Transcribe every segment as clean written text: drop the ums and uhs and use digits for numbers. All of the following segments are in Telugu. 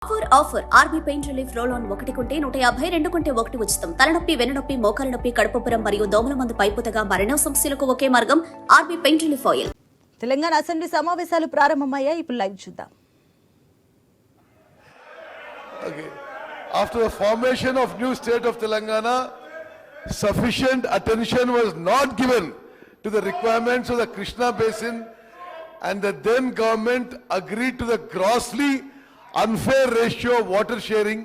Offer RB pain relief roll on 1 కొంటే 150, 2 కొంటే 1 ఉచితం. తలనొప్పి, వెన్నునొప్పి, మోకాల నొప్పి, కడుపుబ్బరం మరియు దోమల మందు పైపుతగా మరెన్నో సమస్యలకు ఒకే మార్గం RB pain relief oil. Telangana assembly సమావేశాలు ప్రారంభమయ్యాయి. ఇప్పుడు లైవ్ చూద్దాం. Okay. After the formation of new state of Telangana, sufficient attention was not given to the requirements of the Krishna Basin, and the then government agreed to the grossly unfair ratio of water sharing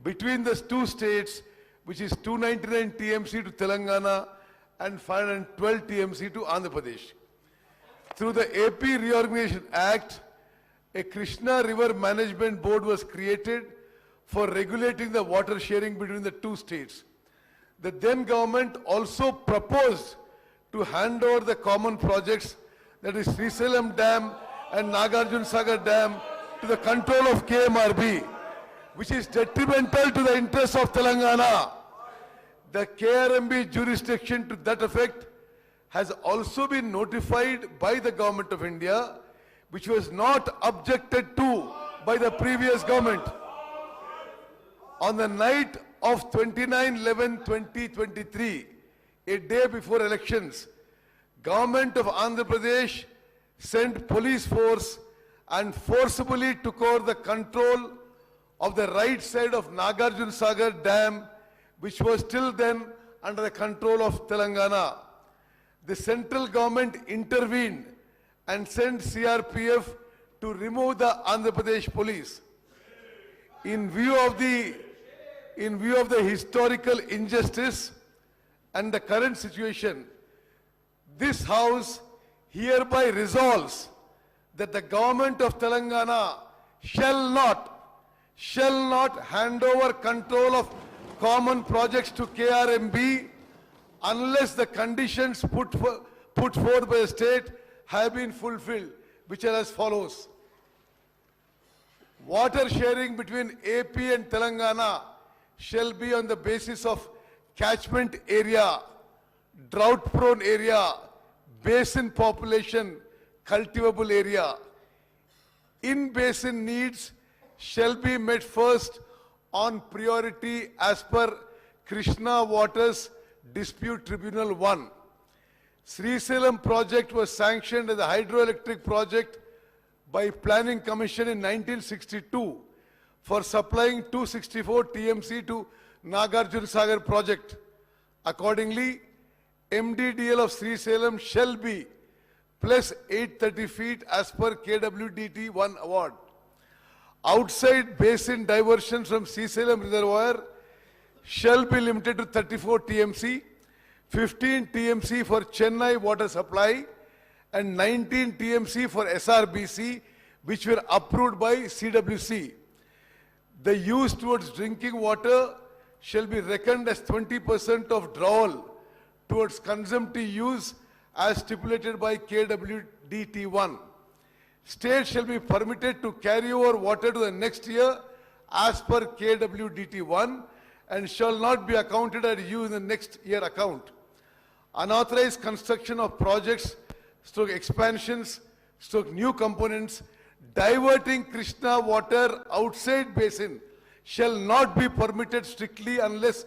between the two states, which is 299 TMC to Telangana and 512 TMC to Andhra Pradesh. Through the AP Reorganization Act, a Krishna River Management Board was created for regulating the water sharing between the two states. The then government also proposed to hand over the common projects, that is Srisailam Dam and Nagarjuna Sagar Dam, to the control of KMRB, which is detrimental to the interests of Telangana. The KRMB jurisdiction to that effect has also been notified by the Government of India, which was not objected to by the previous government. On the night of 29/11/2023, a day before elections, Government of Andhra Pradesh sent police force and forcibly took over the control of the right side of Nagarjuna Sagar Dam, which was till then under the control of Telangana. The central government intervened and sent CRPF to remove the Andhra Pradesh police. In view of the historical injustice and the current situation, this House hereby resolves that the government of Telangana shall not hand over control of common projects to KRMB unless the conditions put forth by the state have been fulfilled, which are as follows. Water sharing between AP and Telangana shall be on the basis of catchment area, drought-prone area, basin population, cultivable area. In-basin needs shall be met first on priority as per Krishna Waters Dispute Tribunal 1. Srisailam project was sanctioned as a hydroelectric project by Planning Commission in 1962 for supplying 264 TMC to Nagarjuna Sagar project. Accordingly, MDDL of Srisailam shall be plus 830 feet as per KWDT 1 award. Outside basin diversion from Srisailam reservoir shall be limited to 34 TMC, 15 TMC for Chennai water supply and 19 TMC for SRBC, which were approved by CWC. The use towards drinking water shall be reckoned as 20% of drawal towards consumptive use as stipulated by KWDT1. State shall be permitted to carry over water to the next year as per KWDT1 and shall not be accounted at use in the next year account. Unauthorized construction of projects, expansions, new components, diverting Krishna water outside basin shall not be permitted strictly unless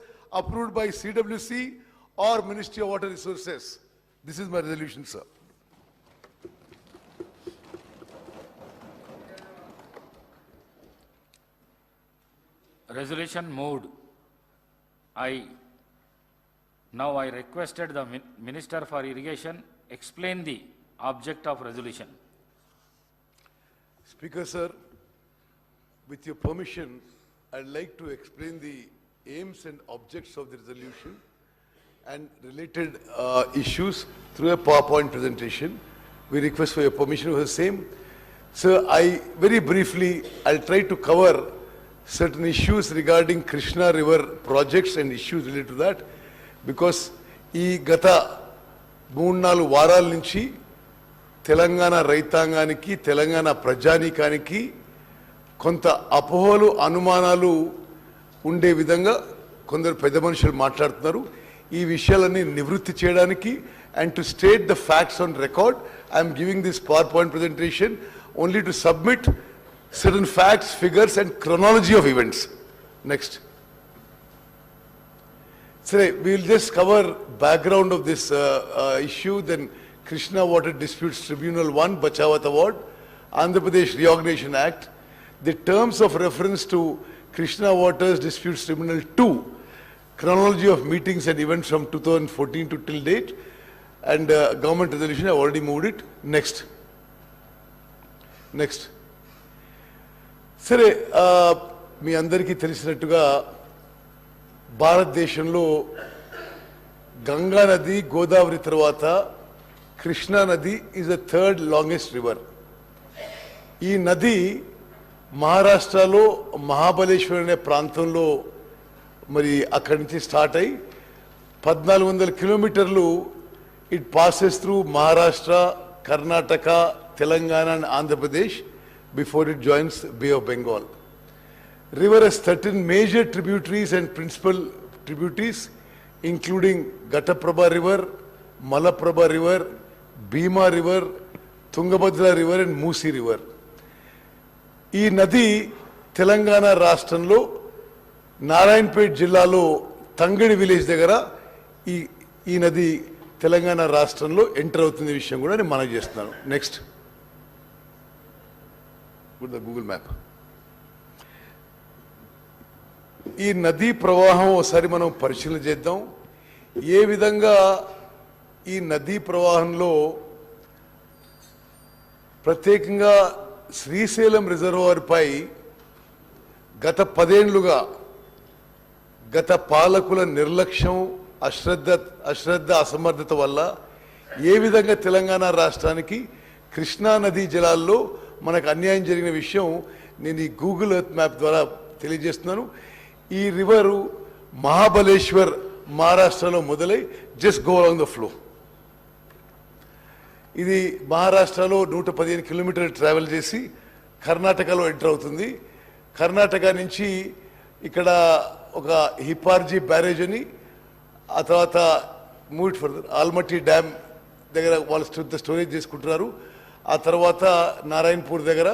approved by CWC or Ministry of Water Resources. This is my resolution, sir. Resolution moved. Now I requested the Minister for Irrigation explain the object of resolution. Speaker, sir, with your permission, I'd like to explain the aims and objects of the resolution and related issues through a PowerPoint presentation. We request for your permission for the same. Sir, very briefly, I'll try to cover certain issues regarding Krishna River projects and issues related to that, because ఈ గత 3-4 వారాల నుంచి తెలంగాణ రైతాంగానికి, తెలంగాణ ప్రజానీకానికి కొంత అపోహలు, అనుమానాలు ఉండే విధంగా కొందరు పెద్ద మనుషులు మాట్లాడుతున్నారు. ఈ విషయాలన్నీ నివృత్తి చేయడానికి and to state the facts on record, I am giving this PowerPoint presentation only to submit certain facts, figures, and chronology of events. Next. So we will just cover background of this issue, then Krishna Water Disputes Tribunal 1, Bachawat Award, Andhra Pradesh Reorganization Act, the terms of reference to Krishna Waters Disputes Tribunal 2, chronology of meetings and events from 2014 to till date, and government resolution, I have already moved it. Next. Next. సరే మీ అందరికీ తెలిసినట్టుగా భారతదేశంలో గంగా నది గోదావరి తర్వాత కృష్ణా నది is the third longest river. ఈ నది మహారాష్ట్రలో మహాబలేశ్వర్ అనే ప్రాంతంలో మరి అక్కడి నుంచి స్టార్ట్ అయ్యి 1400 కిలోమీటర్లు it passes through Maharashtra, Karnataka, Telangana and Andhra Pradesh before it joins Bay of Bengal. River has 13 major tributaries and principal tributaries, including Ghataprabha River, Malaprabha River, Bhima River, Tungabhadra River and Musi River. ఈ నది తెలంగాణ రాష్ట్రంలో నారాయణపేట్ జిల్లాలో తంగడి విలేజ్ దగ్గర ఈ నది తెలంగాణ రాష్ట్రంలో ఎంటర్ అవుతున్న విషయం కూడా నేను మనవి చేస్తున్నాను. నెక్స్ట్. the Google map. ఈ నదీ ప్రవాహం ఒకసారి మనం పరిశీలన చేద్దాం. ఏ విధంగా ఈ నదీ ప్రవాహంలో ప్రత్యేకంగా శ్రీశైలం రిజర్వాయర్ పై గత 10 ఏళ్లుగా గత పాలకుల నిర్లక్ష్యం, అశ్రద్ధ, అసమర్థత వల్ల ఏ విధంగా తెలంగాణ రాష్ట్రానికి కృష్ణా నదీ జలాల్లో మనకు అన్యాయం జరిగిన విషయం నేను ఈ గూగుల్ ఎర్త్ మ్యాప్ ద్వారా తెలియజేస్తున్నాను. ఈ రివరు మహాబలేశ్వర్ మహారాష్ట్రలో మొదలై just go along the flow. ఇది మహారాష్ట్రలో 115 కిలోమీటర్లు ట్రావెల్ చేసి కర్ణాటకలో ఎంటర్ అవుతుంది. కర్ణాటక నుంచి ఇక్కడ ఒక హిపార్జీ బ్యారేజ్ అని, ఆ తర్వాత మూవ్ ఫర్దర్ ఆల్మట్టి డ్యామ్ దగ్గర వాళ్ళు స్టోరేజ్ చేసుకుంటున్నారు. ఆ తర్వాత నారాయణపూర్ దగ్గర,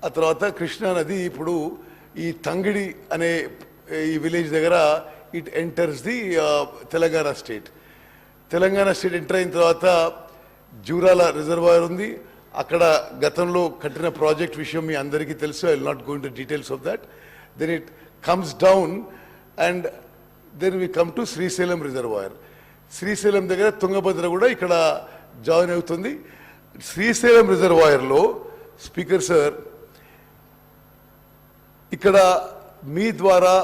ఆ తర్వాత కృష్ణా నది ఇప్పుడు ఈ తంగిడి అనే ఈ విలేజ్ దగ్గర it enters the Telangana state. Telangana state enter అయిన తర్వాత జూరాల రిజర్వాయర్ ఉంది. అక్కడ గతంలో కట్టిన ప్రాజెక్ట్ విషయం మీ అందరికీ తెలుసు. I will not go into details of that. Then it comes down and then we come to Srisailam reservoir. Srisailam దగ్గర తుంగభద్ర కూడా ఇక్కడ జాయిన్ అవుతుంది. శ్రీశైలం రిజర్వాయర్లో స్పీకర్ సార్, ఇక్కడ మీ ద్వారా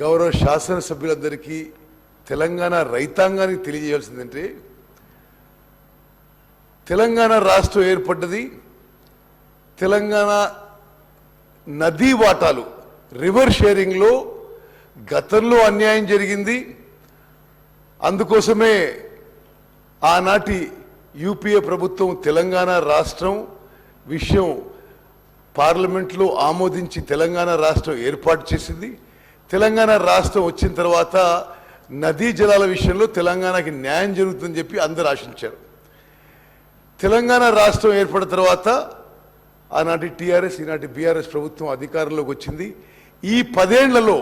గౌరవ శాసనసభ్యులందరికీ తెలంగాణ రైతాంగానికి తెలియజేయాల్సిందంటే, తెలంగాణ రాష్ట్రం ఏర్పడ్డది తెలంగాణ నదీ వాటాలు రివర్ షేరింగ్లో గతంలో అన్యాయం జరిగింది. అందుకోసమే ఆనాటి యూపీఏ ప్రభుత్వం తెలంగాణ రాష్ట్రం విషయం పార్లమెంట్లో ఆమోదించి తెలంగాణ రాష్ట్రం ఏర్పాటు చేసింది. తెలంగాణ రాష్ట్రం వచ్చిన తర్వాత నదీ జలాల విషయంలో తెలంగాణకి న్యాయం జరుగుతుందని చెప్పి అందరూ ఆశించారు. తెలంగాణ రాష్ట్రం ఏర్పడిన తర్వాత ఆనాటి టీఆర్ఎస్, ఈనాటి బీఆర్ఎస్ ప్రభుత్వం అధికారంలోకి వచ్చింది. ఈ 10 ఏళ్లలో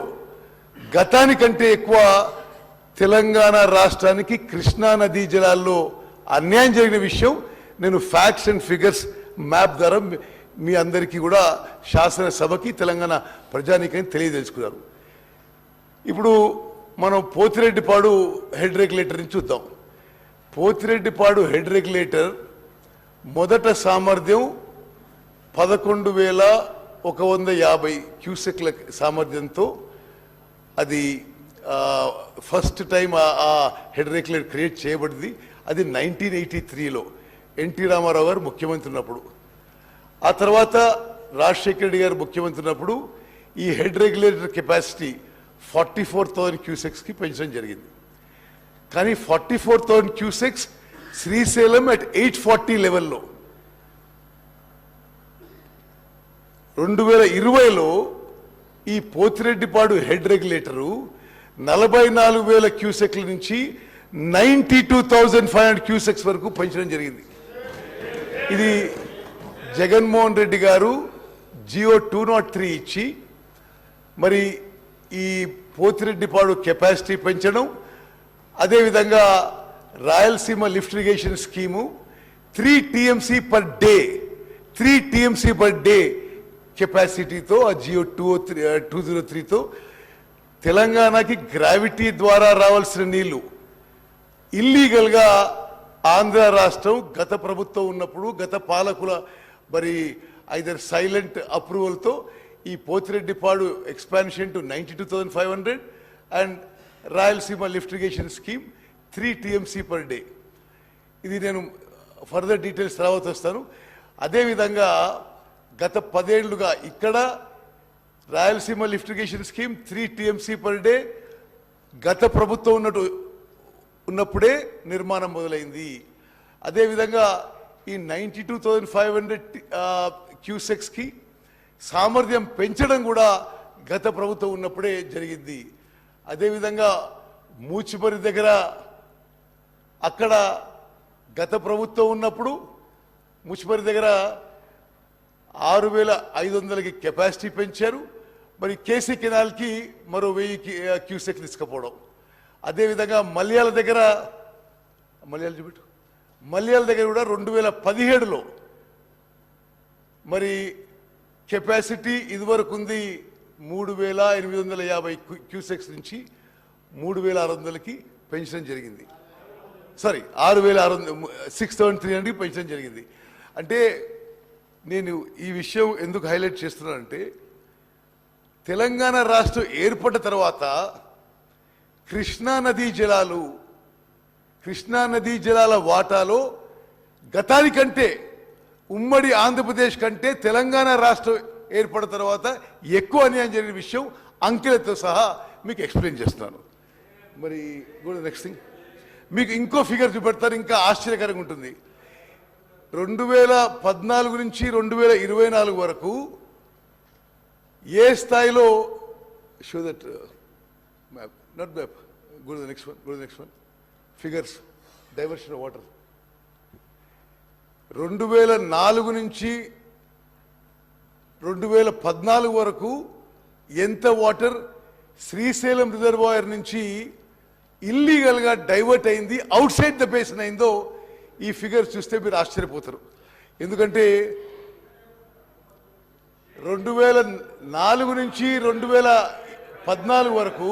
గతానికంటే ఎక్కువ తెలంగాణ రాష్ట్రానికి కృష్ణా నదీ జలాల్లో అన్యాయం జరిగిన విషయం నేను ఫ్యాక్ట్స్ అండ్ ఫిగర్స్ మ్యాప్ ద్వారా మీ అందరికీ కూడా శాసనసభకి తెలంగాణ ప్రజానీకాన్ని తెలియదలుచుకున్నారు. ఇప్పుడు మనం పోతిరెడ్డిపాడు హెడ్ రెగ్యులేటర్ నుంచి చూద్దాం. పోతిరెడ్డిపాడు హెడ్ రెగ్యులేటర్ మొదట సామర్థ్యం 11,150 క్యూసెక్ల సామర్థ్యంతో అది ఫస్ట్ టైం ఆ హెడ్ రెగ్యులేటర్ క్రియేట్ చేయబడింది. అది 1983లో ఎన్టీ రామారావు గారు ముఖ్యమంత్రి ఉన్నప్పుడు. ఆ తర్వాత రాజశేఖర రెడ్డి గారు ముఖ్యమంత్రి ఉన్నప్పుడు ఈ హెడ్ రెగ్యులేటర్ కెపాసిటీ 44,000 క్యూసెక్స్కి పెంచడం జరిగింది. కానీ 44,000 క్యూసెక్స్ శ్రీశైలం అట్ 840 లెవెల్లో. 2020లో ఈ పోతిరెడ్డిపాడు హెడ్ రెగ్యులేటరు 44,000 క్యూసెక్ల నుంచి 92,500 క్యూసెక్స్ వరకు పెంచడం జరిగింది. ఇది జగన్మోహన్ రెడ్డి గారు జియో 203 ఇచ్చి మరి ఈ పోతిరెడ్డిపాడు కెపాసిటీ పెంచడం, అదేవిధంగా Rayalaseema lift irrigation scheme 3 TMC per day కెపాసిటీతో ఆ జియో 203తో తెలంగాణకి గ్రావిటీ ద్వారా రావాల్సిన నీళ్లు ఇల్లీగల్గా ఆంధ్ర రాష్ట్రం గత ప్రభుత్వం ఉన్నప్పుడు గత పాలకుల మరి ఐదర్ సైలెంట్ అప్రూవల్తో ఈ Pothireddypadu expansion to 92,500 and Rayalaseema lift irrigation scheme 3 TMC per day. ఇది నేను ఫర్దర్ డీటెయిల్స్ తర్వాత వస్తాను. అదేవిధంగా గత 10 ఏళ్లుగా ఇక్కడ Rayalaseema lift irrigation scheme 3 TMC per day గత ప్రభుత్వం ఉన్నప్పుడే నిర్మాణం మొదలైంది. అదేవిధంగా ఈ 92,500 క్యూసెక్స్కి సామర్థ్యం పెంచడం కూడా గత ప్రభుత్వం ఉన్నప్పుడే జరిగింది. అదేవిధంగా మూచిపరి దగ్గర అక్కడ గత ప్రభుత్వం ఉన్నప్పుడు మూచిపరి దగ్గర 6,500కి కెపాసిటీ పెంచారు. మరి కేసీ కెనాల్కి మరో 1000 క్యూసెక్ తీసుకుపోవడం. అదేవిధంగా మల్యాల దగ్గర కూడా 2017లో మరి కెపాసిటీ ఇదివరకు ఉంది 3,850 క్యూసెక్స్ నుంచి 3,600కి పెంచడం జరిగింది. 6,300కి పెంచడం జరిగింది. అంటే నేను ఈ విషయం ఎందుకు హైలైట్ చేస్తున్నానంటే తెలంగాణ రాష్ట్రం ఏర్పడిన తర్వాత కృష్ణా నదీ జలాల వాటాలో గతానికంటే ఉమ్మడి ఆంధ్రప్రదేశ్ కంటే తెలంగాణ రాష్ట్రం ఏర్పడిన తర్వాత ఎక్కువ అన్యాయం జరిగిన విషయం అంకెలతో సహా మీకు ఎక్స్ప్లెయిన్ చేస్తున్నాను. మరి నెక్స్ట్ థింగ్ మీకు ఇంకో ఫిగర్ చూపెడతారు, ఇంకా ఆశ్చర్యకరంగా ఉంటుంది. 2014 నుంచి 2024 వరకు ఏ స్థాయిలో show that map not map go the next one figures diversion of water 2004 నుంచి 2014 వరకు ఎంత వాటర్ శ్రీశైలం రిజర్వాయర్ నుంచి ఇల్లీగల్గా డైవర్ట్ అయింది, అవుట్ సైడ్ ద బేసిన్ అయిందో ఈ ఫిగర్ చూస్తే మీరు ఆశ్చర్యపోతారు. ఎందుకంటే 2004 నుంచి 2014 వరకు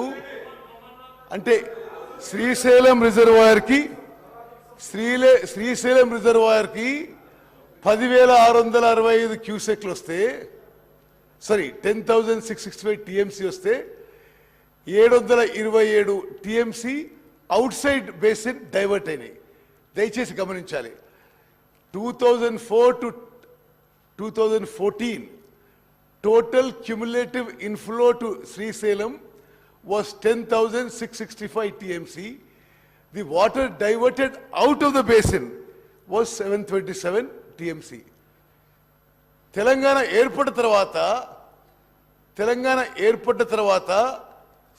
అంటే శ్రీశైలం రిజర్వాయర్కి 10,665 క్యూసెక్లు వస్తే 10,665 టీఎంసీ వస్తే 727 TMC out side basin divert అయినాయి. దయచేసి గమనించాలి. 2004 to 2014 total cumulative inflow to Srisailam was 10,665 TMC. The water diverted out of the basin was 727 TMC. Telangana ఏర్పడిన తర్వాత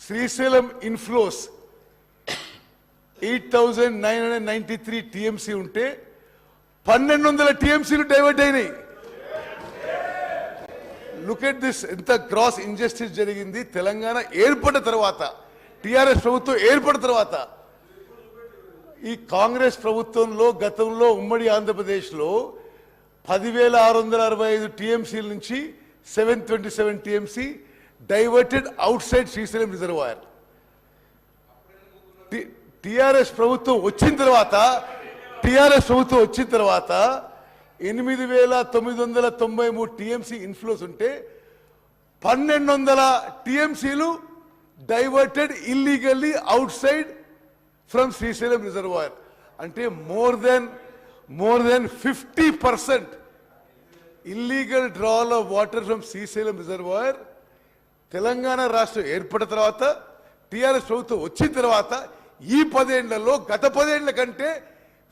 శ్రీశైలం ఇన్ఫ్లోస్ 8,993 టీఎంసీ ఉంటే 1,200 టీఎంసీలు డైవర్ట్ అయినాయి. లుక్ ఎట్ దిస్, ఎంత గ్రాస్ ఇంజస్టిస్ జరిగింది. తెలంగాణ ఏర్పడిన తర్వాత, టిఆర్ఎస్ ప్రభుత్వం ఏర్పడిన తర్వాత, ఈ కాంగ్రెస్ ప్రభుత్వంలో గతంలో ఉమ్మడి ఆంధ్రప్రదేశ్లో 10,665 టీఎంసీల నుంచి 727 TMC diverted outside Srisailam reservoir. TRS ప్రభుత్వం వచ్చిన తర్వాత 8,993 టీఎంసీ ఇన్ఫ్లోస్ ఉంటే 1,200 టీఎంసీలు diverted illegally outside from Srisailam reservoir. అంటే more than 50% illegal drawal of water from Srisailam reservoir Telangana రాష్ట్రం ఏర్పడిన తర్వాత, టిఆర్ఎస్ ప్రభుత్వం వచ్చిన తర్వాత ఈ 10 ఏళ్లలో గత 10 ఏళ్ల కంటే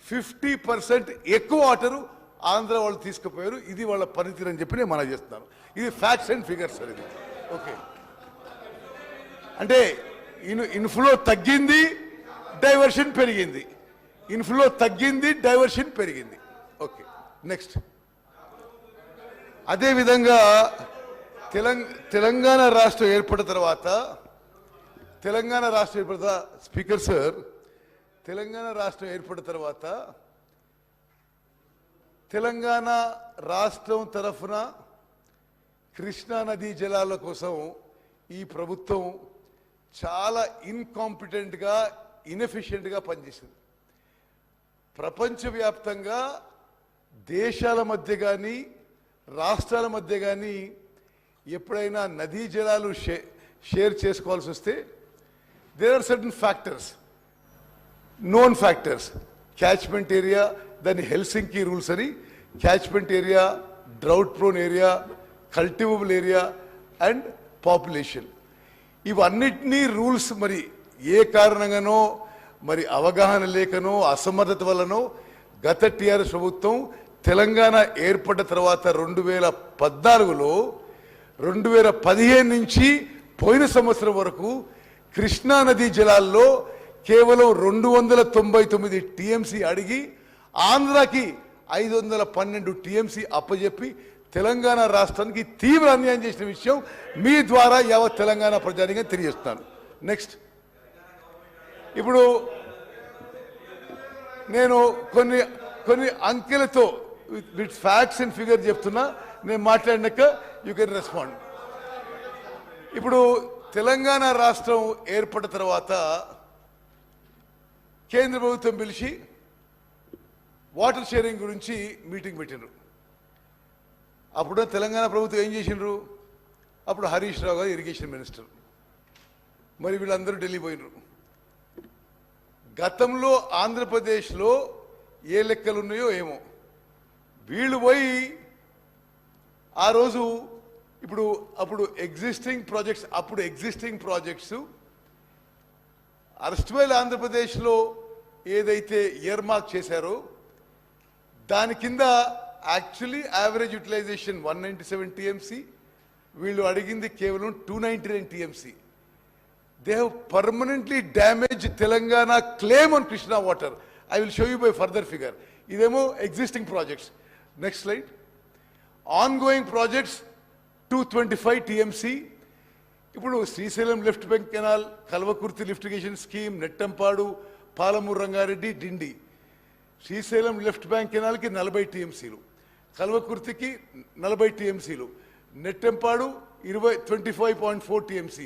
50% ఎక్కువ వాటరు ఆంధ్ర వాళ్ళు తీసుకుపోయారు. ఇది వాళ్ళ పనితీరు అని చెప్పి నేను మనవి చేస్తున్నాను. ఇది ఫ్యాక్ట్స్ అండ్ ఫిగర్స్ ఇది. ఓకే, అంటే ఇన్ఫ్లో తగ్గింది, డైవర్షన్ పెరిగింది. ఇన్ఫ్లో తగ్గింది, డైవర్షన్ పెరిగింది. ఓకే, నెక్స్ట్ అదేవిధంగా తెలంగాణ రాష్ట్రం ఏర్పడిన తర్వాత స్పీకర్ సార్, తెలంగాణ రాష్ట్రం ఏర్పడిన తర్వాత తెలంగాణ రాష్ట్రం తరఫున కృష్ణా నదీ జలాల కోసం ఈ ప్రభుత్వం చాలా ఇన్కాంపిటెంట్గా, ఇన్ఎఫిషియెంట్గా పనిచేసింది. ప్రపంచవ్యాప్తంగా దేశాల మధ్య కానీ రాష్ట్రాల మధ్య కానీ ఎప్పుడైనా నదీ జలాలు షేర్ చేసుకోవాల్సి వస్తే there are certain factors, known factors. Catchment area, దాన్ని హెల్సింకి రూల్స్ అని, catchment area, drought prone area, cultivable area and population. ఇవన్నిటినీ రూల్స్ మరి ఏ కారణంగానో, మరి అవగాహన లేకనో, అసమర్థత వల్లనో గత టీఆర్ఎస్ ప్రభుత్వం తెలంగాణ ఏర్పడ్డ తర్వాత 2014లో 2015 నుంచి పోయిన సంవత్సరం వరకు కృష్ణా నదీ జలాల్లో కేవలం 299 టీఎంసీ అడిగి ఆంధ్రాకి 512 టీఎంసీ అప్పజెప్పి తెలంగాణ రాష్ట్రానికి తీవ్ర అన్యాయం చేసిన విషయం మీ ద్వారా యావత్ తెలంగాణ ప్రజానిగా తెలియజేస్తున్నాను. నెక్స్ట్, ఇప్పుడు నేను కొన్ని అంకెలతో విత్ ఫ్యాక్ట్స్ అండ్ ఫిగర్ చెప్తున్నా, నేను మాట్లాడినాక యూ కెన్ రెస్పాండ్. ఇప్పుడు తెలంగాణ రాష్ట్రం ఏర్పడిన తర్వాత కేంద్ర ప్రభుత్వం పిలిచి వాటర్ షేరింగ్ గురించి మీటింగ్ పెట్టినారు. అప్పుడు తెలంగాణ ప్రభుత్వం ఏం చేసినారు? అప్పుడు హరీష్ రావు గారు ఇరిగేషన్ మినిస్టర్, మరి వీళ్ళందరూ ఢిల్లీ పోయినారు. గతంలో ఆంధ్రప్రదేశ్లో ఏ లెక్కలు ఉన్నాయో ఏమో, వీళ్ళు పోయి ఆ రోజు అప్పుడు ఎగ్జిస్టింగ్ ప్రాజెక్ట్స్ అరెస్ట్వైల్ ఆంధ్రప్రదేశ్లో ఏదైతే ఇయర్ మార్క్ చేశారో దాని కింద యాక్చువల్లీ యావరేజ్ యూటిలైజేషన్ 197 టీఎంసీ, వీళ్ళు అడిగింది కేవలం 299 TMC. They have permanently damaged Telangana claim on Krishna water. I will show you by further figure. Idemo existing projects. Next slide. Ongoing projects 225 TMC. Ipudu Sriselam lift bank canal, Kalvakurti lift irrigation scheme, Nettampadu, Palamur Rangareddy, Dindi. Sriselam lift bank canal ki 40 TMC lu. Kalvakurti ki 40 TMC lu. Nettampadu 25.4 TMC.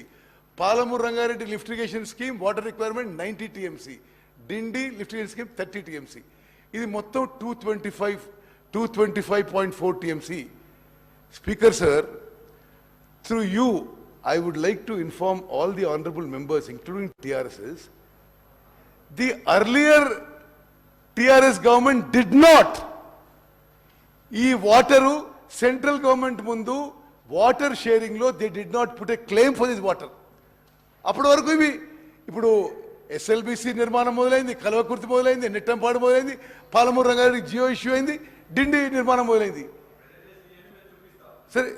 Palamur Rangareddy lift irrigation scheme water requirement 90 TMC. Dindi lift irrigation scheme 30 TMC. This motto 225.4 TMC. Speaker sir, through you, I would like to inform all the honorable members, including TRSs, the earlier TRS government did not. Ee water central government mundu water sharing lo they did not put a claim for this water. అప్పటి వరకు ఇవి ఇప్పుడు ఎస్ఎల్బిసి నిర్మాణం మొదలైంది, కల్వకుర్తి మొదలైంది, నెట్టంపాడు మొదలైంది, పాలమూరు రంగారెడ్డి జియో ఇష్యూ అయింది, డిండి నిర్మాణం మొదలైంది. సరే,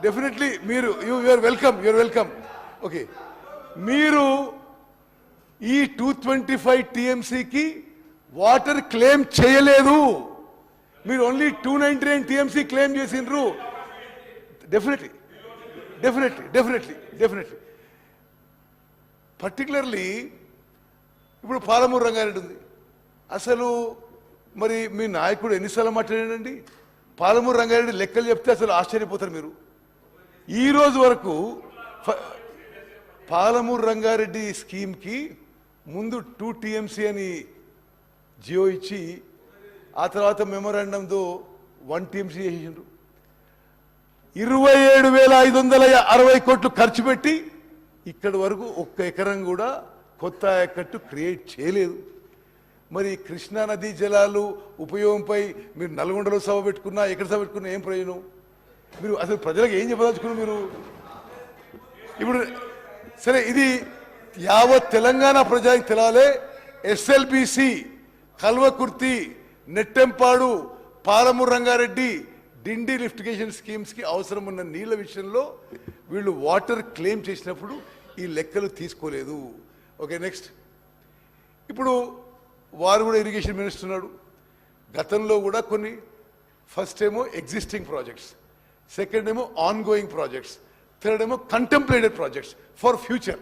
డెఫినెట్లీ మీరు యూఆర్ వెల్కమ్. ఓకే, మీరు ఈ 225 టీఎంసీకి వాటర్ క్లెయిమ్ చేయలేదు, మీరు ఓన్లీ 299 టీఎంసీ క్లెయిమ్ చేసిండ్రు. డెఫినెట్లీ పర్టికులర్లీ ఇప్పుడు పాలమూరు రంగారెడ్డి ఉంది. అసలు మరి మీ నాయకుడు ఎన్నిసార్లు మాట్లాడాడండి? పాలమూరు రంగారెడ్డి లెక్కలు చెప్తే అసలు ఆశ్చర్యపోతారు మీరు. ఈ రోజు వరకు పాలమూరు రంగారెడ్డి స్కీమ్కి ముందు 2 టీఎంసీ అని జియో ఇచ్చి ఆ తర్వాత మెమోరాండంతో 1 టీఎంసీ చేసిండ్రు. 27,560 కోట్లు ఖర్చు పెట్టి ఇక్కడి వరకు ఒక్క ఎకరం కూడా కొత్త ఆయకట్టు క్రియేట్ చేయలేదు. మరి కృష్ణా నదీ జలాలు ఉపయోగంపై మీరు నల్గొండలో సభ పెట్టుకున్నా, ఎక్కడ సభ పెట్టుకున్నా ఏం ప్రయోజనం? మీరు అసలు ప్రజలకు ఏం చెప్పదలుచుకున్నారు మీరు? ఇప్పుడు సరే, ఇది యావత్ తెలంగాణ ప్రజలకు తెలాలే. ఎస్ఎల్బిసి, కల్వకుర్తి, నెట్టెంపాడు, పాలమూరు రంగారెడ్డి, డిండి లిఫ్టిగేషన్ స్కీమ్స్కి అవసరం ఉన్న నీళ్ల విషయంలో వీళ్ళు వాటర్ క్లెయిమ్ చేసినప్పుడు ఈ లెక్కలు తీసుకోలేదు. Okay, next. ఇప్పుడు వారు కూడా ఇరిగేషన్ మినిస్టర్ ఉన్నాడు. గతంలో కూడా కొన్ని ఫస్ట్ ఏమో ఎగ్జిస్టింగ్ ప్రాజెక్ట్స్, సెకండ్ ఏమో ఆన్గోయింగ్ ప్రాజెక్ట్స్, థర్డ్ ఏమో contemplated projects for future.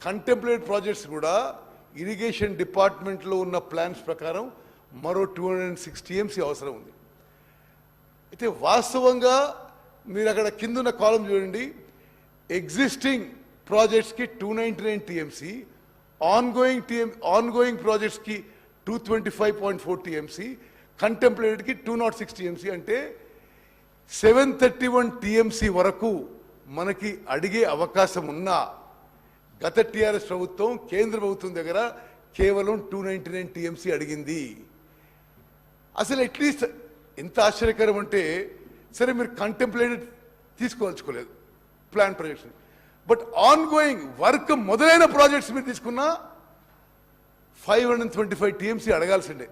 Contemplated projects కూడా ఇరిగేషన్ డిపార్ట్మెంట్లో ఉన్న ప్లాన్స్ ప్రకారం మరో 206 TMC అవసరం ఉంది. అయితే వాస్తవంగా మీరు అక్కడ కిందున్న కాలం చూడండి, ఎగ్జిస్టింగ్ ప్రాజెక్ట్స్కి 299 TMC, ఆన్గోయింగ్ ప్రాజెక్ట్స్కి 225.4 TMC, కంటెంప్లేటెడ్కి 206 TMC. అంటే 731 TMC వరకు మనకి అడిగే అవకాశం ఉన్న గత టీఆర్ఎస్ ప్రభుత్వం కేంద్ర ప్రభుత్వం దగ్గర కేవలం 299 TMC అడిగింది. అసలు అట్లీస్ట్ ఎంత ఆశ్చర్యకరం అంటే, సరే మీరు కంటెంప్లేటెడ్ తీసుకోవాల్చుకోలేదు plan projection, but ongoing work మొదలైన ప్రాజెక్ట్స్ మీరు తీసుకున్నా 525 TMC అడగాల్సిందే.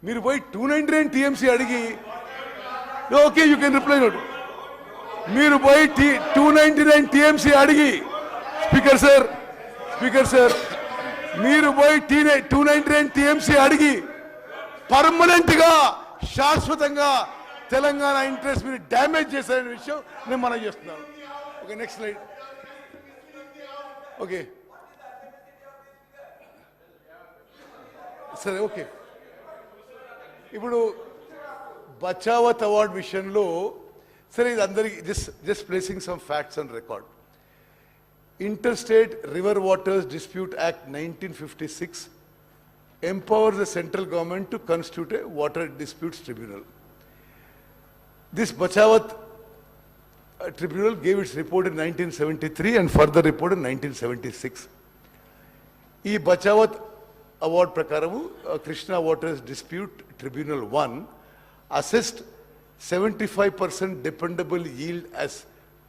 మీరు పోయి 299 TMC అడిగి, okay you can reply note, మీరు పోయి 299 TMC అడిగి, స్పీకర్ సార్ మీరు పోయి 299 TMC అడిగి పర్మనెంట్ గా శాశ్వతంగా తెలంగాణ ఇంట్రెస్ట్ మీరు డ్యామేజ్ చేశారనే విషయం నేను మనం చేస్తున్నాను. Okay, next slide. ఓకే సరే, ఓకే. ఇప్పుడు బచావత్ అవార్డ్ విషయంలో సరే, ఇది అందరికి just placing some facts and record. Interstate River Waters Dispute Act 1956 empowers the central government to constitute a water disputes tribunal. This Bachawat tribunal gave its report in 1973 and further report in 1976. ఈ బచావత్ అవార్డ్ ప్రకారము Krishna waters dispute tribunal 1 assessed 75% dependable yield as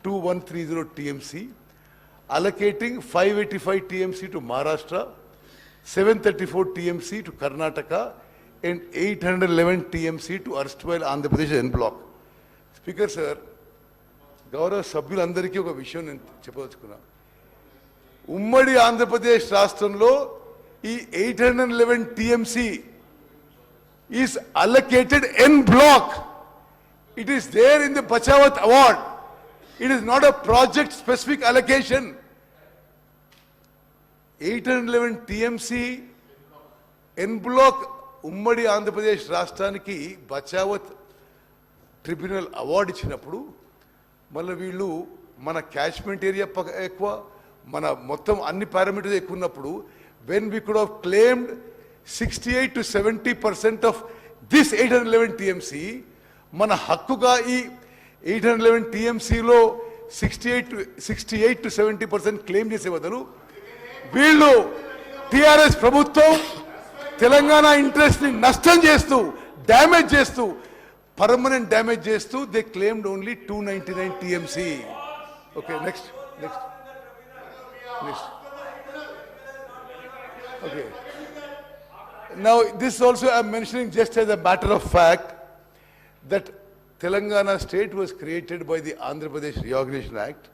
2130 TMC, allocating 585 TMC to Maharashtra, 734 TMC to Karnataka, and 811 TMC to erstwhile Andhra Pradesh en block. Speaker sir, గౌరవ సభ్యులందరికీ ఒక విషయం నేను చెప్పదలుచుకున్నా. ఉమ్మడి ఆంధ్రప్రదేశ్ రాష్ట్రంలో ఈ 811 TMC is allocated en block. It is there in the Bachawat award. It is not a project specific allocation. 811 TMC en block ఉమ్మడి ఆంధ్రప్రదేశ్ రాష్ట్రానికి బచావత్ ట్రిబ్యునల్ అవార్డు ఇచ్చినప్పుడు మళ్ళీ వీళ్ళు మన క్యాచ్మెంట్ ఏరియా ఎక్కువ, మన మొత్తం అన్ని పారామీటర్స్ ఎక్కువ ఉన్నప్పుడు when we could have claimed 68 to 70% of this 811 TMC, మన హక్కుగా ఈ 811 TMCలో 68 to 70% క్లెయిమ్ చేసే బదులు వీళ్ళు టిఆర్ఎస్ ప్రభుత్వం తెలంగాణ ఇంట్రెస్ట్ ని నష్టం చేస్తూ, డ్యామేజ్ చేస్తూ, పర్మనెంట్ డ్యామేజ్ చేస్తూ they claimed only 299 TMC. Okay, next. Okay. Now, this also I am mentioning just as a matter of fact that Telangana state was created by the Andhra Pradesh Reorganization Act,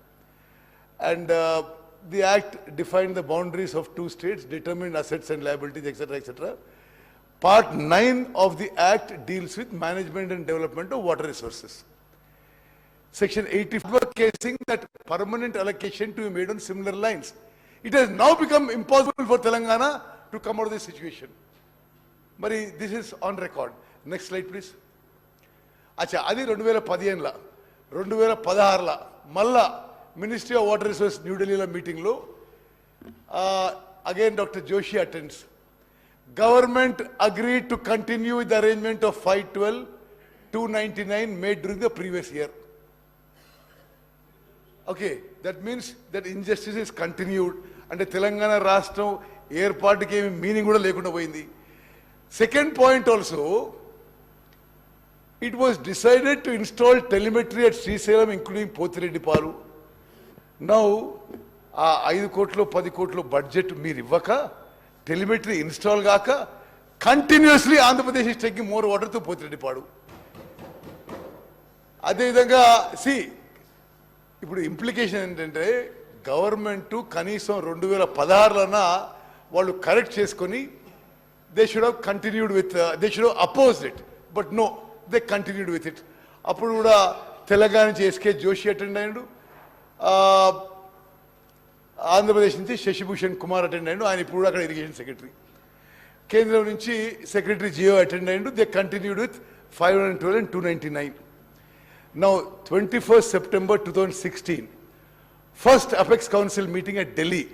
and the act defined the boundaries of two states, determined assets and liabilities, etc., etc. Part 9 of the act deals with management and development of water resources. Section 84 casing that permanent allocation to be made on similar lines. It has now become impossible for Telangana to come out of this situation. But this is on record. Next slide, please. Acha, adi 2015 2016 malla Ministry of Water Resources New Delhi meeting lo again Dr. Joshi attends. Government agreed to continue with the arrangement of 512-299 made during the previous year. Okay, that means that injustice is continued and Telangana Rashtra ఏర్పాటుకి ఏమి మీనింగ్ కూడా లేకుండా పోయింది. Second point also, it was decided to install telemetry at Srisailam including Potireddipalu. Now, 5 కోట్లు 10 కోట్లు బడ్జెట్ మీరు ఇవ్వక, టెలిమెట్రీ ఇన్స్టాల్ కాక, continuously Andhra Pradesh is taking more water to Pothireddypadu. అదేవిధంగా ఇప్పుడు ఇంప్లికేషన్ ఏంటంటే గవర్నమెంట్ కనీసం 2016లోనా వాళ్ళు కరెక్ట్ చేసుకొని they should have continued with, they should have opposed it, but no, they continued with it. అప్పుడు కూడా తెలంగాణ నుంచి ఎస్కే జోషి అటెండ్ అయ్యాడు, ఆంధ్రప్రదేశ్ నుంచి శశిభూషణ్ కుమార్ అటెండ్ అయ్యాడు, ఆయన ఇప్పుడు అక్కడ ఇరిగేషన్ సెక్రటరీ. కేంద్రం నుంచి సెక్రటరీ జియో అటెండ్ అయ్యాడు. They continued with 512 and 299. Now 21st September 2016, first Apex Council meeting at Delhi,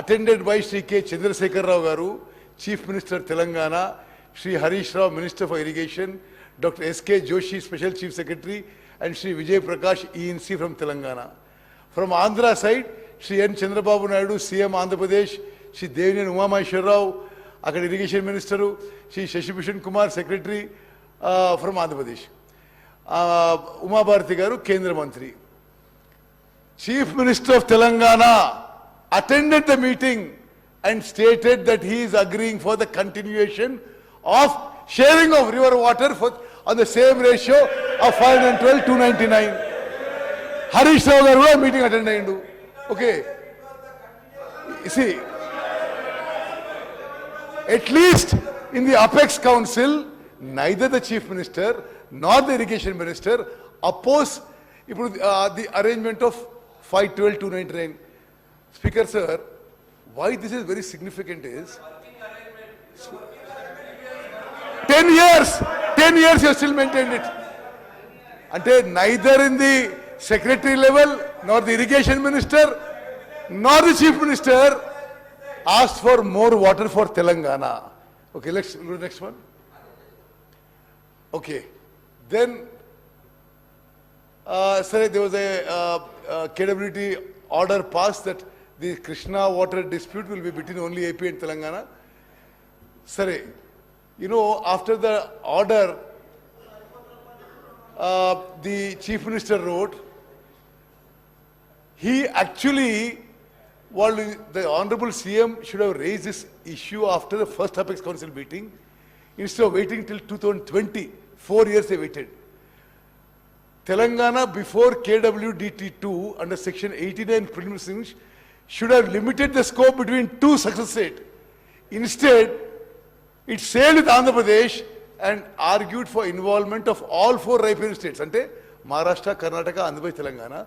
attended by Shri K. Chandrasekhar Rao Garu, Chief Minister Telangana, Shri Harish Rao, Minister for Irrigation, Dr. S.K. Joshi, Special Chief Secretary, and Shri Vijay Prakash, ENC from Telangana. From Andhra side, Shri N. Chandrababu Naidu, CM Andhra Pradesh, Shri Devinian Umamaheshwar Rao, Akkada Irrigation Minister, Shri Shashibhushan Kumar, Secretary from Andhra Pradesh. Uma Bharati Garu, Kendra Mantri. Chief Minister of Telangana attended the meeting and stated that he is agreeing for the continuation of sharing of river water on the same ratio of 512, 299. Harish Rao Garu meeting attended ayyindu. Okay. See, at least in the Apex Council, neither the Chief Minister nor the Irrigation Minister oppose the arrangement of 512, 299. Speaker sir, why this is very significant is 10 years you still maintained it. Ante neither in the secretary level nor the Irrigation Minister nor the Chief Minister asked for more water for Telangana. Okay, let's go to the next one. Okay, then sir, there was a KWT order passed that the Krishna water dispute will be between only AP and Telangana. Sir, you know, after the order, the Chief Minister wrote, he actually, the Honorable CM should have raised this issue after the first Apex Council meeting, instead of waiting till 2020. 4 years they waited. Telangana before KWDT2 under section 89 preliminaries should have limited the scope between two success states. Instead, it sailed with Andhra Pradesh and argued for involvement of all 4 riparian states, ante Maharashtra, Karnataka, Andhra Pradesh, Telangana,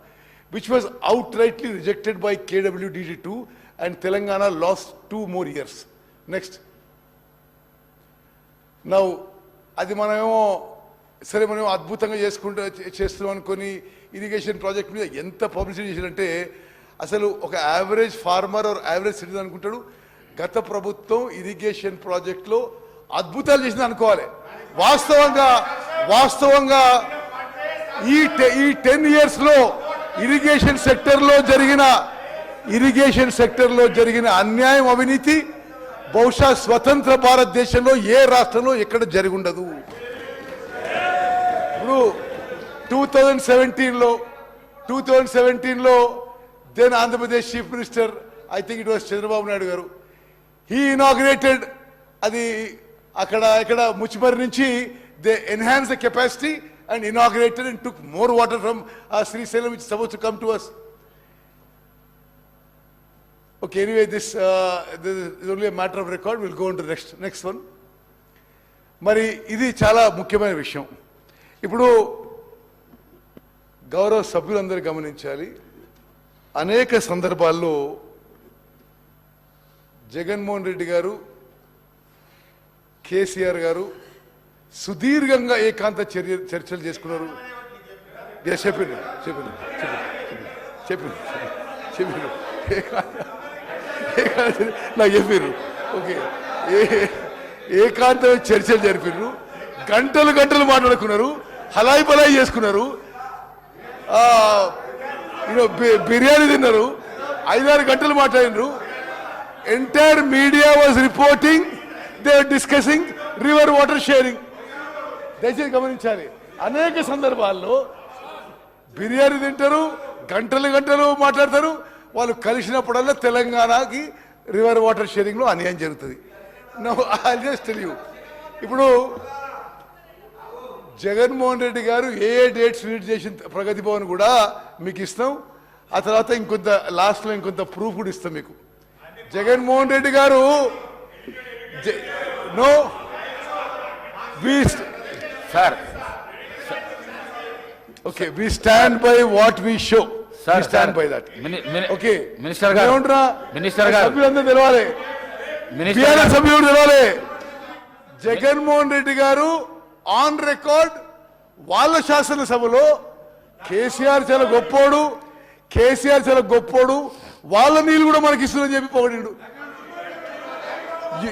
which was outrightly rejected by KWDT2, and Telangana lost 2 more years. Next. Now, అది మనమేమో సరే మనం అద్భుతంగా చేస్తున్నాం అనుకొని ఇరిగేషన్ ప్రాజెక్ట్ మీద ఎంత పబ్లిసిటీ చేశారంటే అసలు ఒక average farmer or average citizen అనుకుంటాడు గత ప్రభుత్వం ఇరిగేషన్ ప్రాజెక్ట్లో అద్భుతాలు చేసింది అనుకోవాలి. వాస్తవంగా ఈ 10 yearsలో ఇరిగేషన్ సెక్టర్లో జరిగిన అన్యాయం, అవినీతి బహుశా స్వతంత్ర భారతదేశంలో ఏ రాష్ట్రంలో ఎక్కడ జరిగి ఉండదు. ఇప్పుడు 2017లో then Andhra Pradesh chief minister, I think it was Chandrababu Naidu garu, he inaugurated అది అక్కడ ముచ్చిమరి నుంచి they enhance the capacity and inaugurated and took more water from Srisailam which suppose to come to us. Okay, anyway, this is only a matter of record. We'll go on to the next one. మరి ఇది చాలా ముఖ్యమైన విషయం. ఇప్పుడు గౌరవ సభ్యులందరూ గమనించాలి, అనేక సందర్భాల్లో జగన్మోహన్ రెడ్డి గారు, కేసీఆర్ గారు సుదీర్ఘంగా ఏకాంత చర్చలు చేసుకున్నారు. చెప్పారు నాకు చెప్పారు. ఓకే, ఏకాంత చర్చలు జరిపారు, గంటలు మాట్లాడుకున్నారు, హలాయి బలాయి చేసుకున్నారు, బిర్యానీ తిన్నారు, 5-6 గంటలు మాట్లాడినారు. Entire media was reporting they are discussing river water sharing. దయచేసి గమనించాలి, అనేక సందర్భాల్లో బిర్యానీ తింటారు, గంటలు మాట్లాడతారు, వాళ్ళు కలిసినప్పుడల్లా తెలంగాణకి రివర్ వాటర్ షేరింగ్లో అన్యాయం జరుగుతుంది. ఐ జస్ట్ టెల్ యూ, ఇప్పుడు జగన్మోహన్ రెడ్డి గారు ఏ డేట్స్ రీడ్ చేసిన ప్రగతి భవన్ కూడా మీకు ఇస్తాం, ఆ తర్వాత ఇంకొంత లాస్ట్లో ఇంకొంత ప్రూఫ్ కూడా ఇస్తాం మీకు. జగన్మోహన్ రెడ్డి గారు Okay, we stand by what we show. Sir, We stand sir. by that. Okay. Minister గారు. ఏమంటున్నా? Minister గారు. సభ్యులందరూ తెలవాలి. మినిస్టర్ బీఆర్ఎస్ గారు. సభ్యుడు తెలవాలి. జగన్మోహన్ రెడ్డి గారు ఆన్ రికార్డ్ వాళ్ళ శాసనసభలో కేసీఆర్ చాలా గొప్పోడు, కేసీఆర్ చాలా గొప్పోడు, వాళ్ళ నీళ్ళు కూడా మనకి ఇస్తుందని చెప్పి పొగిడిండు.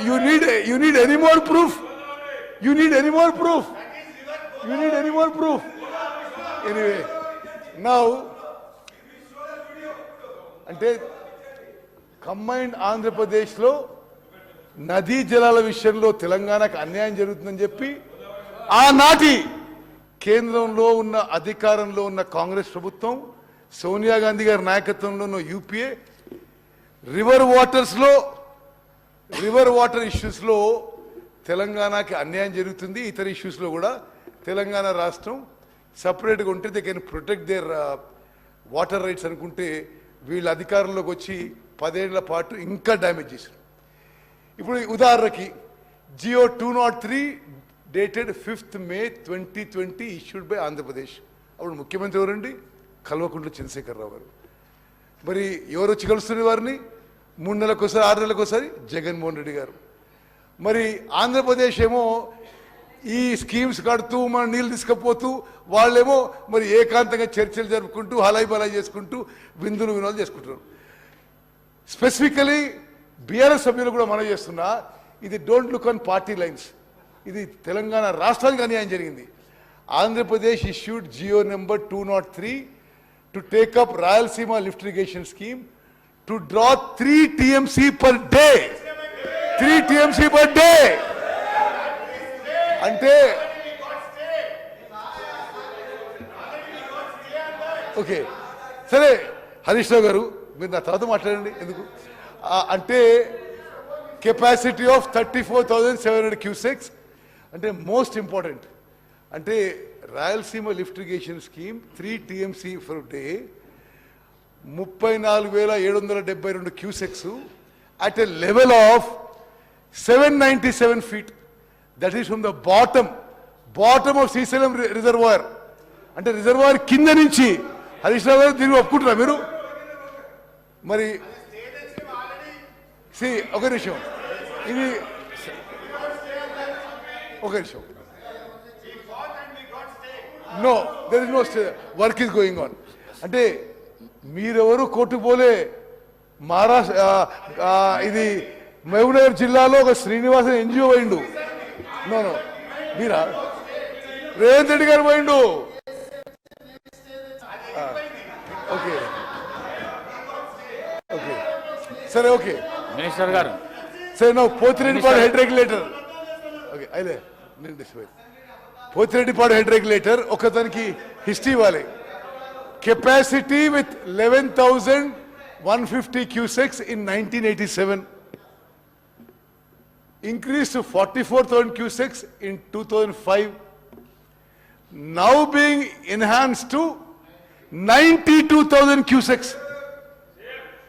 You need any more proof? You need any more proof? You need any more proof? Anyway, now అంటే కంబైన్డ్ ఆంధ్రప్రదేశ్లో నదీ జలాల విషయంలో తెలంగాణకు అన్యాయం జరుగుతుందని చెప్పి ఆనాటి కేంద్రంలో ఉన్న అధికారంలో ఉన్న కాంగ్రెస్ ప్రభుత్వం, సోనియా గాంధీ గారి నాయకత్వంలో ఉన్న యూపీఏ రివర్ వాటర్ ఇష్యూస్లో తెలంగాణకి అన్యాయం జరుగుతుంది, ఇతర ఇష్యూస్లో కూడా తెలంగాణ రాష్ట్రం సపరేట్గా ఉంటే they can protect there water rides అనుకుంటే వీళ్ళ అధికారంలోకి వచ్చి 10 ఏళ్ల పాటు ఇంకా డ్యామేజ్ చేశారు. ఇప్పుడు ఉదాహరణకి GO 203 dated 5th May 2020 issued by Andhra Pradesh. అప్పుడు ముఖ్యమంత్రి ఎవరండి? కల్వకుంట్ల చంద్రశేఖరరావు గారు. మరి ఎవరు వచ్చి కలుస్తున్న వారిని? 3 నెలలకోసారి 6 నెలలకోసారి జగన్మోహన్ రెడ్డి గారు. మరి ఆంధ్రప్రదేశ్ ఏమో ఈ స్కీమ్స్ కడుతూ మన నీళ్ళు తీసుకపోతూ వాళ్ళేమో మరి ఏకాంతంగా చర్చలు జరుపుకుంటూ హలాయి బలాయి చేసుకుంటూ విందులు వినోదాలు చేసుకుంటున్నారు. స్పెసిఫికలీ బీఆర్ఎస్ సభ్యులు కూడా మనం చేస్తున్నా, ఇది don't look on party lines, ఇది తెలంగాణ రాష్ట్రానికి అన్యాయం జరిగింది. Andhra Pradesh issued GO number 203 to take up Rayalaseema lift irrigation scheme to draw 3 TMC per day. 3 TMC per day అంటే ఓకే సరే, హరీష్ రావు గారు మీరు నా తర్వాత మాట్లాడండి. ఎందుకు అంటే కెపాసిటీ ఆఫ్ 34,700 క్యూసెక్స్ అంటే మోస్ట్ ఇంపార్టెంట్. అంటే Rayalaseema lift irrigation scheme 3 TMC for day 34,772 cusecs at a level of 797 feet. That is from the bottom of Srisailam reservoir. అంటే రిజర్వాయర్ కింద నుంచి. హరీష్ రావు గారు దీన్ని ఒప్పుకుంటారా మీరు? మరి ఒక నిమిషం, ఇది ఒక నిమిషం. No, there is no work is going on. అంటే మీరెవరు కోర్టుకు పోలే. మహారాష్ట్ర ఇది మహబూబ్నగర్ జిల్లాలో ఒక శ్రీనివాసన్ ఎన్జిఓ పోయిండు. నో మీరా? రేవంత్ రెడ్డి గారు పోయిండు. ఓకే ఓకే సరే ఓకే మినిస్టర్ గారు. సరే no Pothireddypadu head regulator. Okay అయితే నేను డిస్పోజ్ పోతిరెడ్డిపాడు హెడ్ రెగ్యులేటర్ ఒకదానికి హిస్టరీ ఇవ్వాలి. Capacity with 11,150 cusecs in 1987. increased to 44,000 cusecs in 2005, now being enhanced to 92,000 cusecs.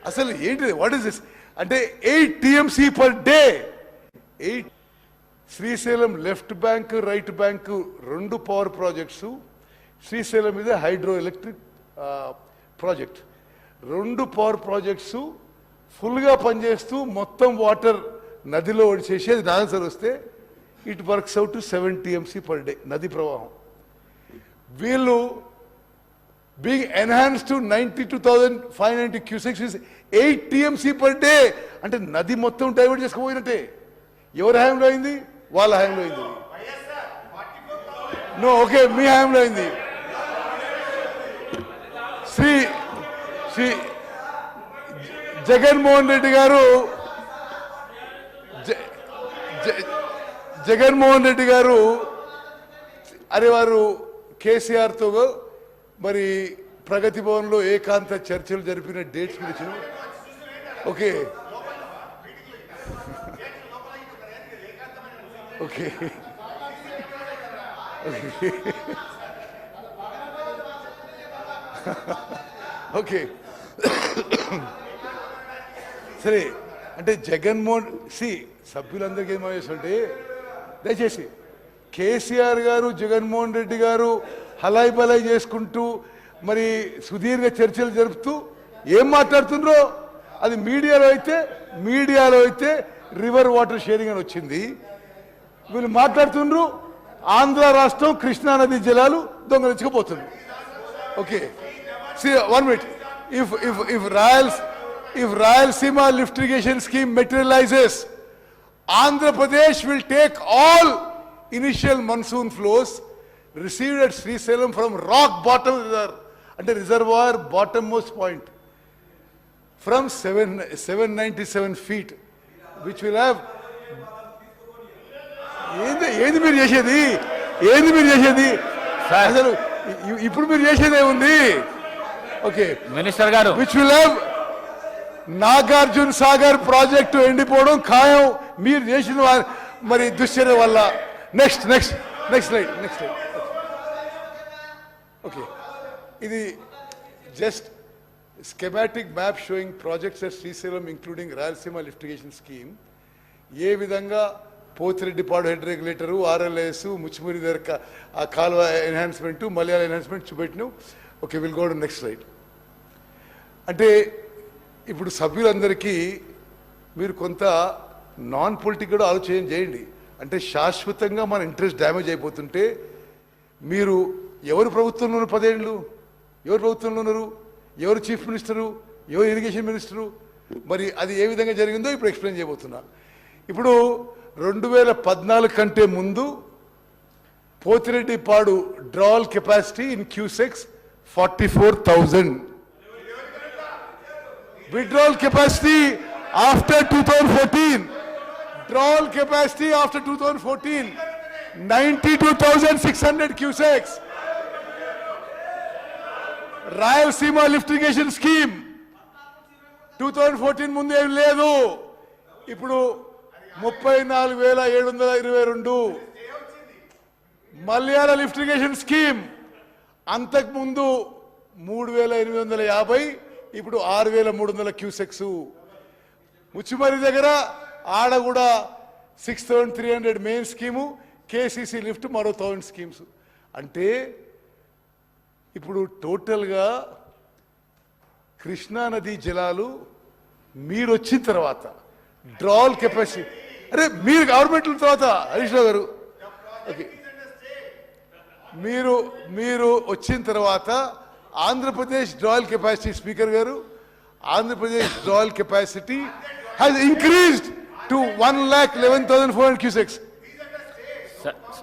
అసలు ఏంటిది? What is this? అంటే 8 TMC per day. 8 Srisailam left bank right bank 2 power projects. Srisailam మీద hydro electric project. 2 power projects ఫుల్గా పనిచేస్తూ మొత్తం వాటర్ నదిలో ఒడిచేసేది ఆన్సర్ వస్తే it works out to 7 TMC per day నది ప్రవాహం. వీళ్ళు being enhance to 92,590 cusecs 8 TMC per day. అంటే నది మొత్తం డైవర్ట్ చేసుకుపోయినట్టే. ఎవరి హయాంలో అయింది? వాళ్ళ హయాంలో అయింది. నో ఓకే, మీ హయాంలో అయింది. శ్రీ జగన్మోహన్ రెడ్డి గారు అరే వారు కేసీఆర్తో మరి ప్రగతి భవన్లో ఏకాంత చర్చలు జరిపిన డేట్స్ గురించి. ఓకే ఓకే ఓకే సరే. అంటే జగన్మోహన్ సభ్యులందరికీ ఏం చేస్తుంటే దయచేసి కేసీఆర్ గారు జగన్మోహన్ రెడ్డి గారు హలాయి బలాయి చేసుకుంటూ మరి సుదీర్ఘ చర్చలు జరుపుతూ ఏం మాట్లాడుతుండ్రో అది మీడియాలో అయితే రివర్ వాటర్ షేరింగ్ అని వచ్చింది. వీళ్ళు మాట్లాడుతుండ్రు ఆంధ్ర రాష్ట్రం కృష్ణానది జలాలు దొంగలించకపోతుంది. Okay, see 1 minute. If Rayalaseema lift irrigation scheme materializes, Andhra Pradesh will take all initial monsoon flows received at Srisailam from rock bottom reservoir, and reservoir bottommost point, from 797 feet, which will have. ఏంది మీరు చేసేది అసలు ఇప్పుడు మీరు చేసేదే ఉంది. Okay, minister garu, which will have Nagarjuna Sagar project ఎండిపోవడం ఖాయం మీరు చేసిన మరి దుశ్చర్య వల్ల. Next slide. ఓకే, ఇది just schematic map showing projects at Srisailam including Rayalaseema lift irrigation scheme. ఏ విధంగా Pothireddypadu head regulator, RLS, Muchumarri దగ్గర ఆ కాలువ ఎన్హాన్స్మెంట్, మలయాళ ఎన్హాన్స్మెంట్ చూపెట్టినావు. Okay, will go to next slide. అంటే ఇప్పుడు సభ్యులందరికీ మీరు కొంత నాన్ పొలిటికల్ ఆలోచన చేయండి. అంటే శాశ్వతంగా మన ఇంట్రెస్ట్ డ్యామేజ్ అయిపోతుంటే మీరు ఎవరు ప్రభుత్వంలో ఉన్నారు 10 ఏళ్ళు? ఎవరు ప్రభుత్వంలో ఉన్నారు? ఎవరు చీఫ్ మినిస్టరు? ఎవరు ఇరిగేషన్ మినిస్టరు? మరి అది ఏ విధంగా జరిగిందో ఇప్పుడు ఎక్స్ప్లెయిన్ చేయబోతున్నా. ఇప్పుడు 2014 కంటే ముందు Pothireddypadu drawal capacity in cusecs 44,000. withdrawal capacity after 2014, drawal capacity after 2014 92,600 cusecs. Rayalaseema lift irrigation scheme 2014 ముందు ఏం లేదు. ఇప్పుడు 34,722. మలయాళ లిఫ్ట్ ఇరిగేషన్ స్కీమ్ అంతకుముందు 3,850, ఇప్పుడు 6,300 క్యూసెక్స్. ముచ్చిమరి దగ్గర ఆడ కూడా 6,300 మెయిన్ స్కీము, కేసీసీ లిఫ్ట్ మరో 1,000 స్కీమ్స్. అంటే ఇప్పుడు టోటల్గా కృష్ణానది జలాలు మీరు వచ్చిన తర్వాత డ్రాల్ కెపాసిటీ, అరే మీరు గవర్నమెంట్ తర్వాత హరీష్ రావు గారు, ఓకే, మీరు వచ్చిన తర్వాత ఆంధ్రప్రదేశ్ డ్రాయల్ కెపాసిటీ, స్పీకర్ గారు, Andhra Pradesh drawal capacity has increased to 1,11,400 cusecs.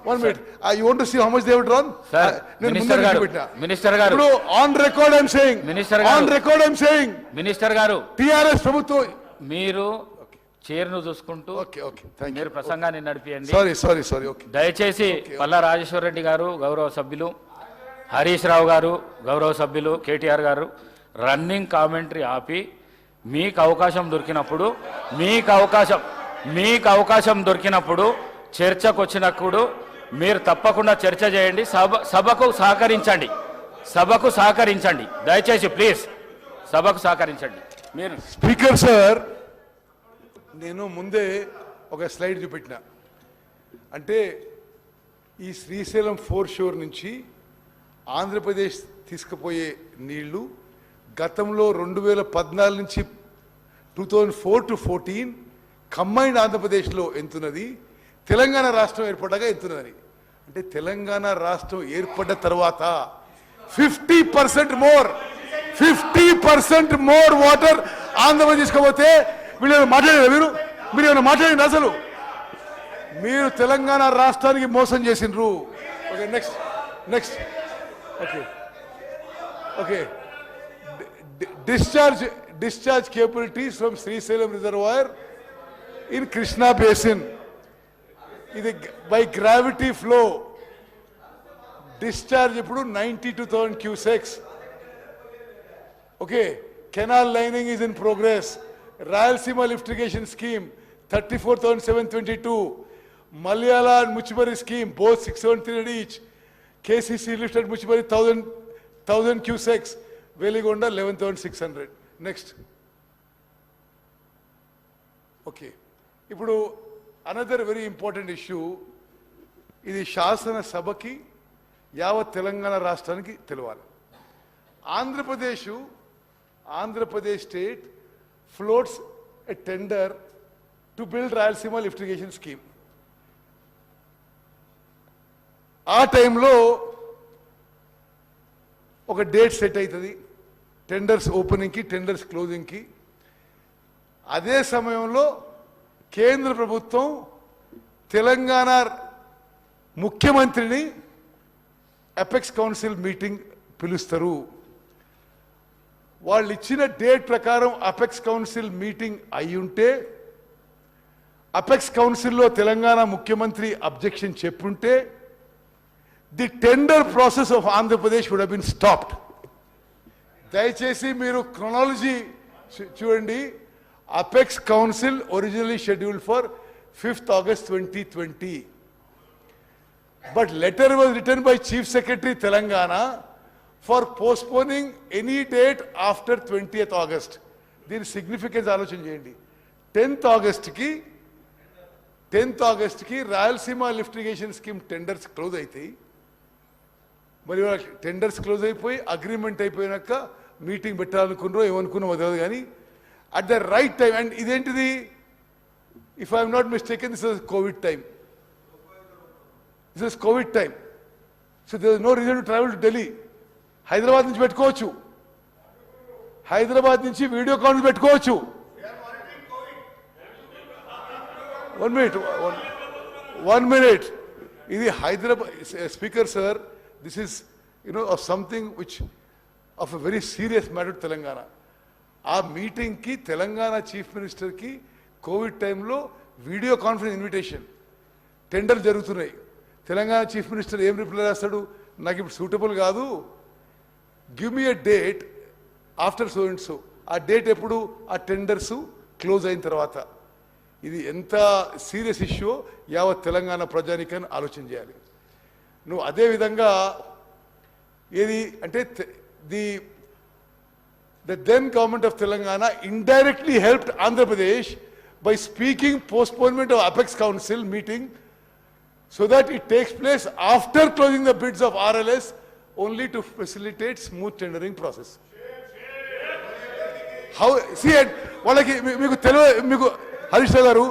1 minute. You want to see how much they have drawn? Sir, Minister garu. ఇప్పుడు on record I'm saying. Minister garu. On record I'm saying. Minister garu. TRS ప్రభుత్వం. మీరు చైర్ను చూసుకుంటూ మీరు ప్రసంగాన్ని నడిపియండి. సారీ. ఓకే. దయచేసి పల్లా రాజేశ్వర రెడ్డి గారు గౌరవ సభ్యులు, హరీష్ రావు గారు గౌరవ సభ్యులు, కేటీఆర్ గారు రన్నింగ్ కామెంటరీ ఆపి మీకు అవకాశం దొరికినప్పుడు చర్చకు వచ్చినప్పుడు మీరు తప్పకుండా చర్చ చేయండి. సభకు సహకరించండి దయచేసి ప్లీజ్, సభకు సహకరించండి. మీరు స్పీకర్ సార్, నేను ముందే ఒక స్లైడ్ చూపెట్టిన, అంటే ఈ శ్రీశైలం 4 షోర్ నుంచి ఆంధ్రప్రదేశ్ తీసుకుపోయే నీళ్లు గతంలో 2014 నుంచి 2004 to 14 కంబైన్డ్ ఆంధ్రప్రదేశ్లో ఎంతున్నది, తెలంగాణ రాష్ట్రం ఏర్పడ్డాక ఎంతున్నదని. అంటే తెలంగాణ రాష్ట్రం ఏర్పడ్డ తర్వాత 50% మోర్ వాటర్ ఆంధ్రప్రదేశ్ తీసుకోపోతే వీళ్ళు మాట్లాడారు. మీరు ఏమైనా మాట్లాడండి. అసలు మీరు తెలంగాణ రాష్ట్రానికి మోసం చేసిండ్రు. Okay, next. Okay. discharge capabilities from Srisailam reservoir in Krishna basin. ఇది by gravity flow discharge ఇప్పుడు 92,000 cusecs. Okay, canal lining is in progress. Rayalaseema lift irrigation scheme 34,722. Malayala and Muchimari scheme both 673 each. KCC lift at Muchimari 1,000 cusecs. Veligonda 11,600. Next. Okay. ఇప్పుడు another very important issue, ఇది శాసన సభకి యావత్ తెలంగాణ రాష్ట్రానికి తెలవాలి. Andhra Pradesh state floats a tender to build Rayalaseema lift irrigation scheme. ఆ టైంలో ఒక డేట్ సెట్ అవుతుంది టెండర్స్ ఓపెనింగ్కి, టెండర్స్ క్లోజింగ్కి. అదే సమయంలో కేంద్ర ప్రభుత్వం తెలంగాణ ముఖ్యమంత్రిని అపెక్స్ కౌన్సిల్ మీటింగ్ పిలుస్తారు. వాళ్ళు ఇచ్చిన డేట్ ప్రకారం అపెక్స్ కౌన్సిల్ మీటింగ్ అయ్యుంటే, అపెక్స్ కౌన్సిల్లో తెలంగాణ ముఖ్యమంత్రి అబ్జెక్షన్ చెప్పుంటే, the tender process of Andhra Pradesh would have been stopped. దయచేసి మీరు క్రొనాలజీ చూడండి. Apex council originally scheduled for 5th August 2020. But letter was written by Chief Secretary Telangana for postponing any date after 20th August. దీని సిగ్నిఫికెన్స్ ఆలోచన చేయండి. 10th August కి Rayalaseema lift irrigation scheme tenders close అవుతాయి. మరి టెండర్స్ క్లోజ్ అయిపోయి అగ్రిమెంట్ అయిపోయినాక మీటింగ్ పెట్టాలనుకున్నారో ఏమనుకున్నామో తెలియదు, కానీ at the right time. And ఇదేంటిది, if I'm not mistaken, this is COVID time. This is COVID time. So there is no reason to travel to Delhi. Hyderabad నుంచి పెట్టుకోవచ్చు, హైదరాబాద్ నుంచి వీడియో కాల్ పెట్టుకోవచ్చు. 1 minute. ఇది Hyderabad speaker sir, this is of something which of a very serious matter Telangana. ఆ మీటింగ్కి తెలంగాణ చీఫ్ మినిస్టర్కి కోవిడ్ టైంలో వీడియో కాన్ఫరెన్స్ ఇన్విటేషన్, టెండర్ జరుగుతున్నాయి. తెలంగాణ చీఫ్ మినిస్టర్ ఏం రిప్లై రాస్తాడు, నాకు ఇప్పుడు సూటబుల్ కాదు, give me a date after so and so. ఆ డేట్ ఎప్పుడు, ఆ టెండర్స్ క్లోజ్ అయిన తర్వాత. ఇది ఎంత సీరియస్ ఇష్యూ యావత్ తెలంగాణ ప్రజానికని ఆలోచన చేయాలి. నువ్వు అదేవిధంగా ఏది అంటే the then government of Telangana indirectly helped Andhra Pradesh by speaking postponement of Apex Council meeting so that it takes place after closing the bids of RLS, only to facilitate smooth tendering process. How see it వాళ్ళకి మీకు తెలియదు, మీకు హరీష్ రావు గారు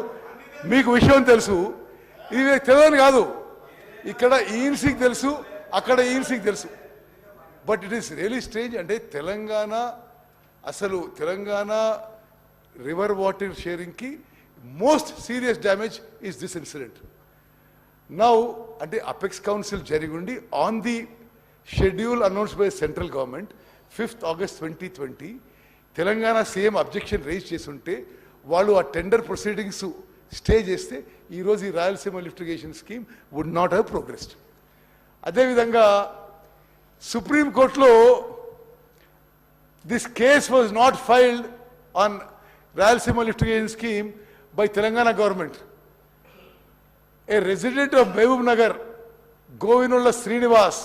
మీకు విషయం తెలుసు, ఇది తెలియని కాదు. ఇక్కడ ఈఎన్సీకి తెలుసు, అక్కడ ఈఎన్సీకి తెలుసు. But it is really strange. అంటే తెలంగాణ రివర్ వాటర్ షేరింగ్కి most serious damage is this incident. Now అంటే అపెక్స్ కౌన్సిల్ జరిగి on the schedule announced by central government 5th August 2020 Telangana CM objection raise చేస్తుంటే వాళ్ళు ఆ టెండర్ ప్రొసీడింగ్స్ స్టే చేస్తే ఈరోజు ఈ Rayalaseema lift irrigation scheme would not have progressed. అదేవిధంగా సుప్రీంకోర్టులో this case was not filed on Rayalaseema lift irrigation scheme by Telangana government. A resident of Mehboob Nagar, Govinolla Srinivas,